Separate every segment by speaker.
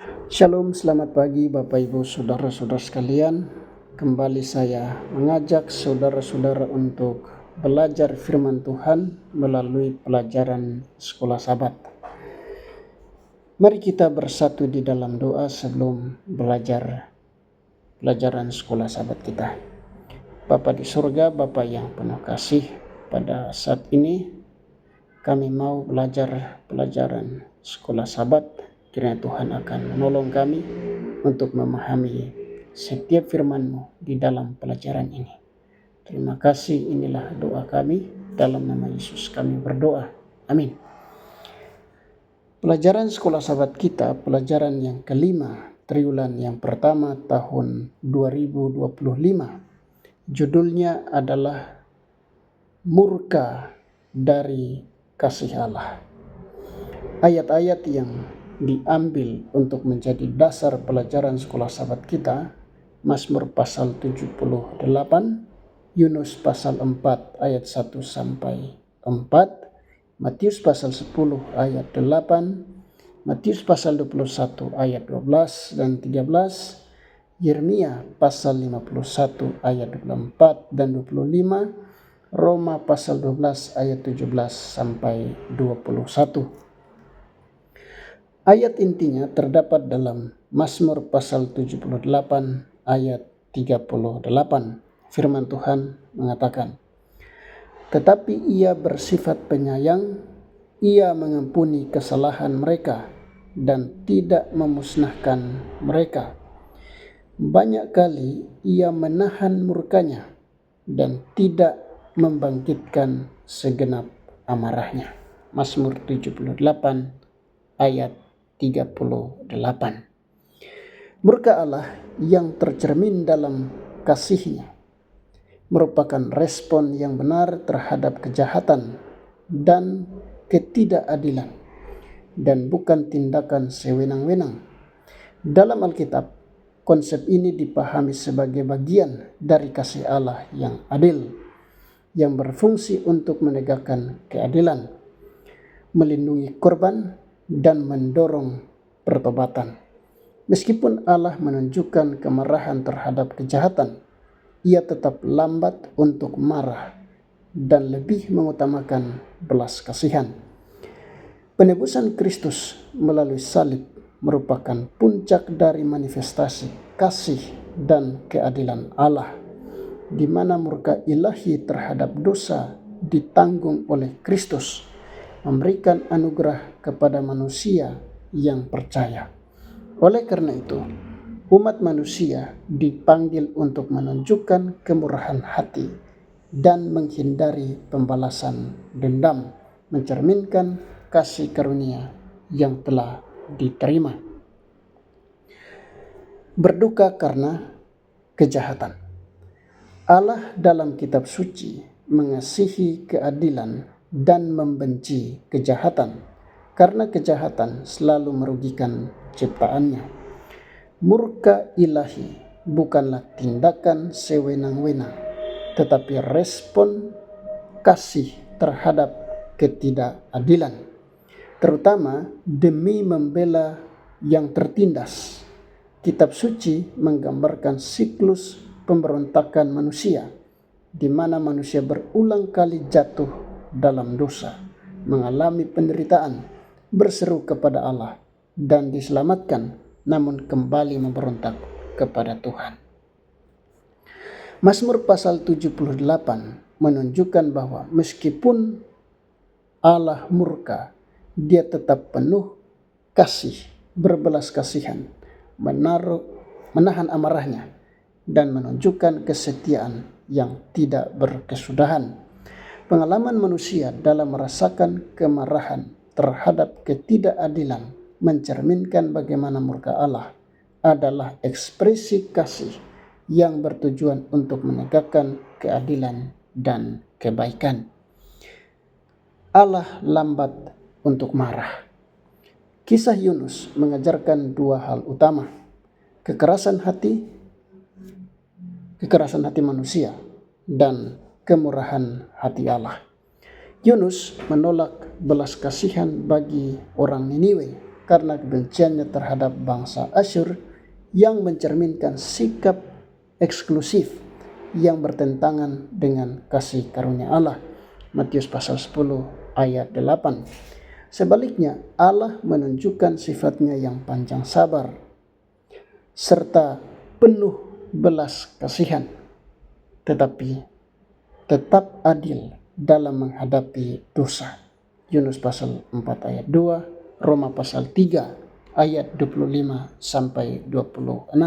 Speaker 1: Shalom, selamat pagi Bapak Ibu Saudara-saudara sekalian. Kembali saya mengajak saudara-saudara untuk belajar firman Tuhan melalui pelajaran Sekolah Sabat. Mari kita bersatu di dalam doa sebelum belajar pelajaran Sekolah Sabat kita. Bapa di surga, Bapa yang penuh kasih, pada saat ini kami mau belajar pelajaran Sekolah Sabat. Kiranya Tuhan akan menolong kami untuk memahami setiap firman-Mu di dalam pelajaran ini. Terima kasih, inilah doa kami. Dalam nama Yesus kami berdoa. Amin. Pelajaran Sekolah Sabat kita, pelajaran yang kelima, triwulan yang pertama tahun 2025. Judulnya adalah Murka dari Kasih Allah. Ayat-ayat yang diambil untuk menjadi dasar pelajaran Sekolah Sabat kita, Mazmur pasal 78, Yunus pasal 4 ayat 1 sampai 4, Matius pasal 10 ayat 8, Matius pasal 21 ayat 12 dan 13, Yeremia pasal 51 ayat 24 dan 25, Roma pasal 12 ayat 17 sampai 21. Ayat intinya terdapat dalam Mazmur pasal 78 ayat 38. Firman Tuhan mengatakan, "Tetapi Ia bersifat penyayang, Ia mengampuni kesalahan mereka dan tidak memusnahkan mereka. Banyak kali Ia menahan murkanya dan tidak membangkitkan segenap amarahnya." Mazmur 78 ayat 38. Murka Allah yang tercermin dalam kasih-Nya merupakan respon yang benar terhadap kejahatan dan ketidakadilan, dan bukan tindakan sewenang-wenang. Dalam Alkitab, konsep ini dipahami sebagai bagian dari kasih Allah yang adil, yang berfungsi untuk menegakkan keadilan, melindungi korban, dan mendorong pertobatan. Meskipun Allah menunjukkan kemarahan terhadap kejahatan, Ia tetap lambat untuk marah dan lebih mengutamakan belas kasihan. Penebusan Kristus melalui salib merupakan puncak dari manifestasi kasih dan keadilan Allah, di mana murka ilahi terhadap dosa ditanggung oleh Kristus, memberikan anugerah kepada manusia yang percaya. Oleh karena itu, umat manusia dipanggil untuk menunjukkan kemurahan hati dan menghindari pembalasan dendam, mencerminkan kasih karunia yang telah diterima. Berduka karena kejahatan. Allah dalam kitab suci mengasihi keadilan dan membenci kejahatan, karena kejahatan selalu merugikan ciptaannya. Murka ilahi bukanlah tindakan sewenang-wenang, tetapi respon kasih terhadap ketidakadilan, terutama demi membela yang tertindas. Kitab suci menggambarkan siklus pemberontakan manusia, di mana manusia berulang kali jatuh dalam dosa, mengalami penderitaan, berseru kepada Allah, dan diselamatkan, namun kembali memberontak kepada Tuhan. Mazmur pasal 78 menunjukkan bahwa meskipun Allah murka, Dia tetap penuh kasih, berbelas kasihan, menahan amarahnya, dan menunjukkan kesetiaan yang tidak berkesudahan. Pengalaman manusia dalam merasakan kemarahan terhadap ketidakadilan mencerminkan bagaimana murka Allah adalah ekspresi kasih yang bertujuan untuk menegakkan keadilan dan kebaikan. Allah lambat untuk marah. Kisah Yunus mengajarkan dua hal utama: kekerasan hati manusia dan kemurahan hati Allah. Yunus menolak belas kasihan bagi orang Niniwe karena kebenciannya terhadap bangsa Asyur yang mencerminkan sikap eksklusif yang bertentangan dengan kasih karunia Allah. Matius pasal 10 ayat 8. Sebaliknya, Allah menunjukkan sifatnya yang panjang sabar serta penuh belas kasihan, tetapi tetap adil dalam menghadapi dosa. Yunus pasal 4 ayat 2, Roma pasal 3 ayat 25 sampai 26.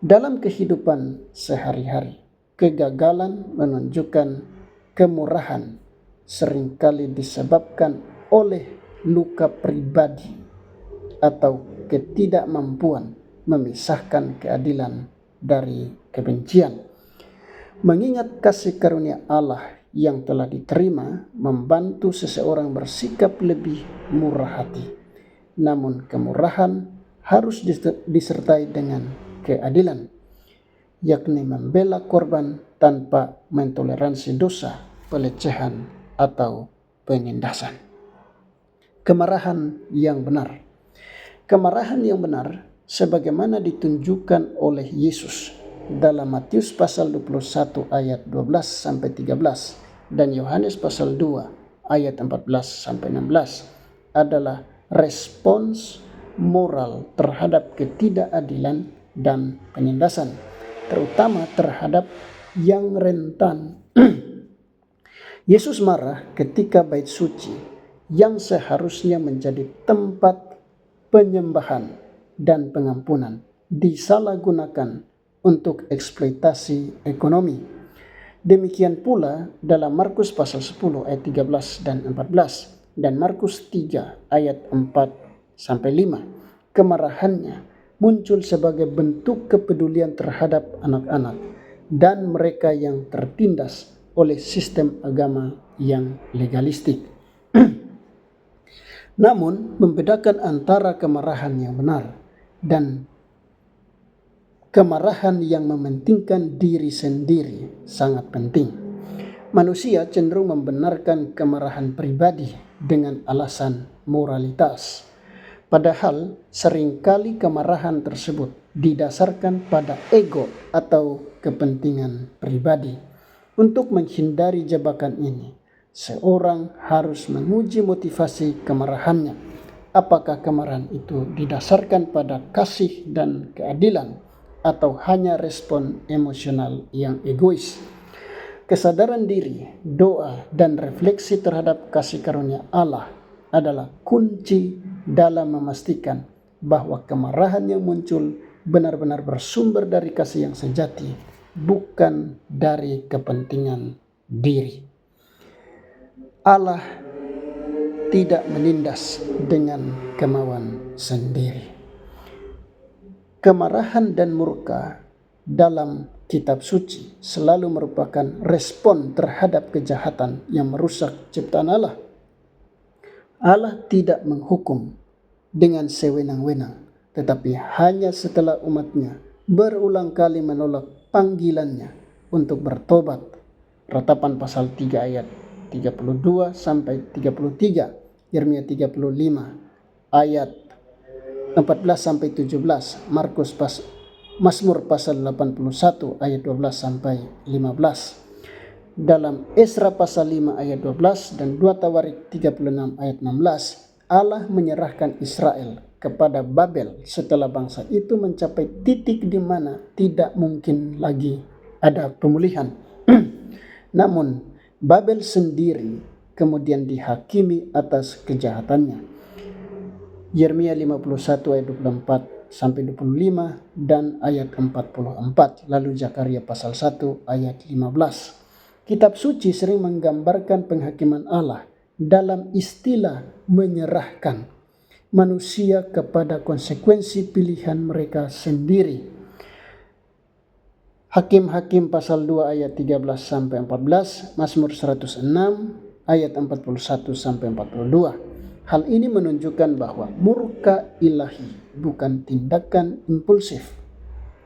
Speaker 1: Dalam kehidupan sehari-hari, kegagalan menunjukkan kemurahan seringkali disebabkan oleh luka pribadi atau ketidakmampuan memisahkan keadilan dari kebencian. Mengingat kasih karunia Allah yang telah diterima membantu seseorang bersikap lebih murah hati. Namun kemurahan harus disertai dengan keadilan, yakni membela korban tanpa mentoleransi dosa, pelecehan, atau penindasan. Kemarahan yang benar. Kemarahan yang benar sebagaimana ditunjukkan oleh Yesus dalam Matius pasal 21 ayat 12 sampai 13 dan Yohanes pasal 2 ayat 14 sampai 16 adalah respons moral terhadap ketidakadilan dan penindasan, terutama terhadap yang rentan. Yesus marah ketika bait suci yang seharusnya menjadi tempat penyembahan dan pengampunan disalahgunakan untuk eksploitasi ekonomi. Demikian pula dalam Markus pasal 10 ayat 13 dan 14 dan Markus 3 ayat 4 sampai 5. Kemarahannya muncul sebagai bentuk kepedulian terhadap anak-anak dan mereka yang tertindas oleh sistem agama yang legalistik. Namun, membedakan antara kemarahan yang benar dan kemarahan yang mementingkan diri sendiri sangat penting. Manusia cenderung membenarkan kemarahan pribadi dengan alasan moralitas. Padahal seringkali kemarahan tersebut didasarkan pada ego atau kepentingan pribadi. Untuk menghindari jebakan ini, seorang harus menguji motivasi kemarahannya. Apakah kemarahan itu didasarkan pada kasih dan keadilan atau hanya respon emosional yang egois? Kesadaran diri, doa, dan refleksi terhadap kasih karunia Allah adalah kunci dalam memastikan bahwa kemarahan yang muncul benar-benar bersumber dari kasih yang sejati, bukan dari kepentingan diri. Allah tidak menindas dengan kemauan sendiri. Kemarahan dan murka dalam kitab suci selalu merupakan respon terhadap kejahatan yang merusak ciptaan Allah. Allah tidak menghukum dengan sewenang-wenang, tetapi hanya setelah umatnya berulang kali menolak panggilannya untuk bertobat. Ratapan pasal 3 ayat 32 sampai 33, Yeremia 35 ayat 14 sampai 17, Mazmur pasal 81 ayat 12 sampai 15. Dalam Esra pasal 5 ayat 12 dan 2 Tawarik 36 ayat 16, Allah menyerahkan Israel kepada Babel setelah bangsa itu mencapai titik di mana tidak mungkin lagi ada pemulihan. Namun Babel sendiri kemudian dihakimi atas kejahatannya. Yeremia 51 ayat 24 sampai 25 dan ayat 44. Lalu Zakaria pasal 1 ayat 15. Kitab suci sering menggambarkan penghakiman Allah dalam istilah menyerahkan manusia kepada konsekuensi pilihan mereka sendiri. Hakim-Hakim pasal 2 ayat 13 sampai 14, Mazmur 106 ayat 41 sampai 42. Hal ini menunjukkan bahwa murka ilahi bukan tindakan impulsif,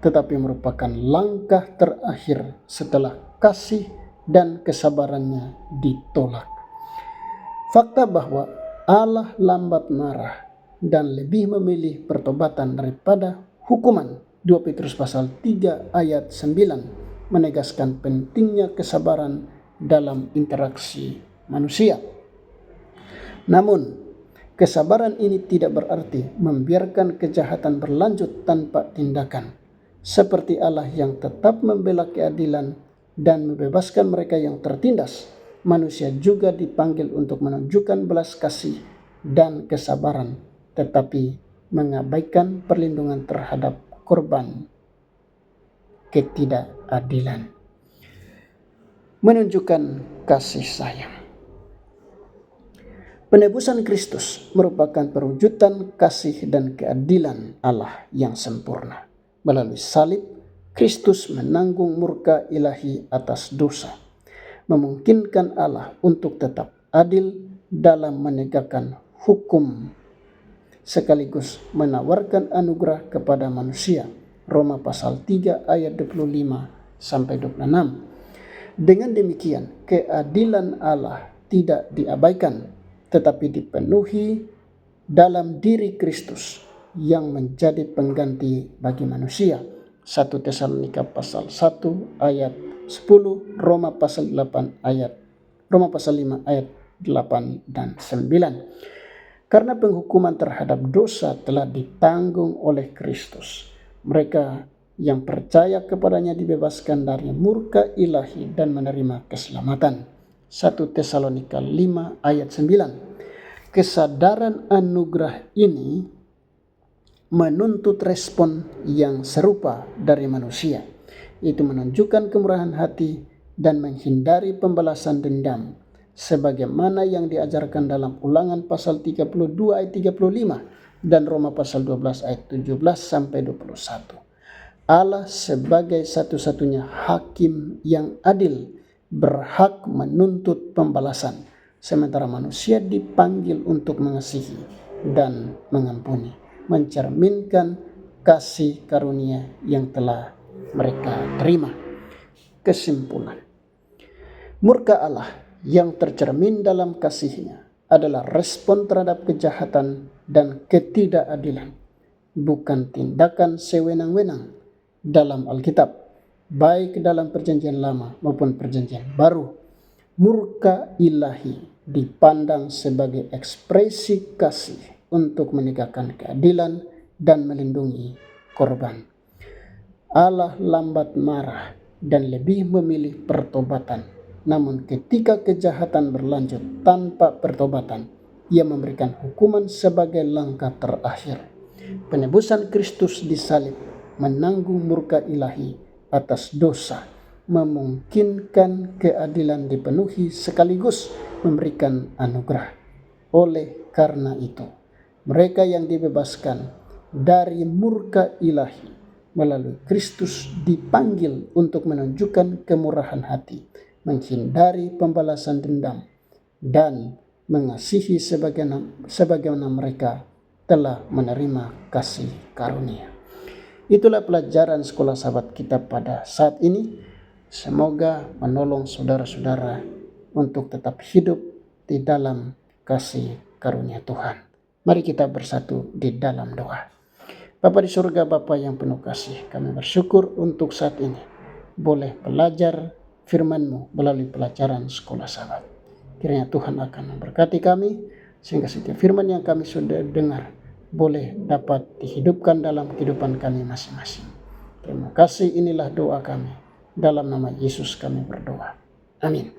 Speaker 1: tetapi merupakan langkah terakhir setelah kasih dan kesabarannya ditolak. Fakta bahwa Allah lambat marah dan lebih memilih pertobatan daripada hukuman. 2 Petrus pasal 3 ayat 9 menegaskan pentingnya kesabaran dalam interaksi manusia. Namun, kesabaran ini tidak berarti membiarkan kejahatan berlanjut tanpa tindakan. Seperti Allah yang tetap membela keadilan dan membebaskan mereka yang tertindas, manusia juga dipanggil untuk menunjukkan belas kasih dan kesabaran, tetapi mengabaikan perlindungan terhadap korban ketidakadilan. Menunjukkan kasih sayang. Penebusan Kristus merupakan perwujudan kasih dan keadilan Allah yang sempurna. Melalui salib, Kristus menanggung murka ilahi atas dosa, memungkinkan Allah untuk tetap adil dalam menegakkan hukum, sekaligus menawarkan anugerah kepada manusia. Roma pasal 3 ayat 25-26. Dengan demikian, keadilan Allah tidak diabaikan, tetapi dipenuhi dalam diri Kristus yang menjadi pengganti bagi manusia. 1 Tesalonika pasal 1 ayat 10, Roma pasal 5 ayat 8 dan 9. Karena penghukuman terhadap dosa telah ditanggung oleh Kristus, mereka yang percaya kepadanya dibebaskan dari murka ilahi dan menerima keselamatan. 1 Tesalonika 5 ayat 9. Kesadaran anugerah ini menuntut respon yang serupa dari manusia, yaitu menunjukkan kemurahan hati dan menghindari pembalasan dendam, sebagaimana yang diajarkan dalam Ulangan pasal 32 ayat 35 dan Roma pasal 12 ayat 17-21. Allah sebagai satu-satunya hakim yang adil berhak menuntut pembalasan, sementara manusia dipanggil untuk mengasihi dan mengampuni, mencerminkan kasih karunia yang telah mereka terima. Kesimpulan, murka Allah yang tercermin dalam kasih-Nya adalah respon terhadap kejahatan dan ketidakadilan, bukan tindakan sewenang-wenang. Dalam Alkitab, baik dalam perjanjian lama maupun perjanjian baru, murka ilahi dipandang sebagai ekspresi kasih untuk menegakkan keadilan dan melindungi korban. Allah lambat marah dan lebih memilih pertobatan. Namun ketika kejahatan berlanjut tanpa pertobatan, Ia memberikan hukuman sebagai langkah terakhir. Penebusan Kristus di salib menanggung murka ilahi atas dosa, memungkinkan keadilan dipenuhi sekaligus memberikan anugerah. Oleh karena itu, mereka yang dibebaskan dari murka ilahi melalui Kristus dipanggil untuk menunjukkan kemurahan hati, menghindari pembalasan dendam, dan mengasihi sebagaimana mereka telah menerima kasih karunia. Itulah pelajaran Sekolah Sahabat kita pada saat ini. Semoga menolong saudara-saudara untuk tetap hidup di dalam kasih karunia Tuhan. Mari kita bersatu di dalam doa. Bapa di surga, Bapa yang penuh kasih, kami bersyukur untuk saat ini boleh belajar firman-Mu melalui pelajaran Sekolah Sahabat. Kiranya Tuhan akan memberkati kami sehingga setiap firman yang kami sudah dengar boleh dapat dihidupkan dalam kehidupan kami masing-masing. Terima kasih, inilah doa kami. Dalam nama Yesus kami berdoa. Amin.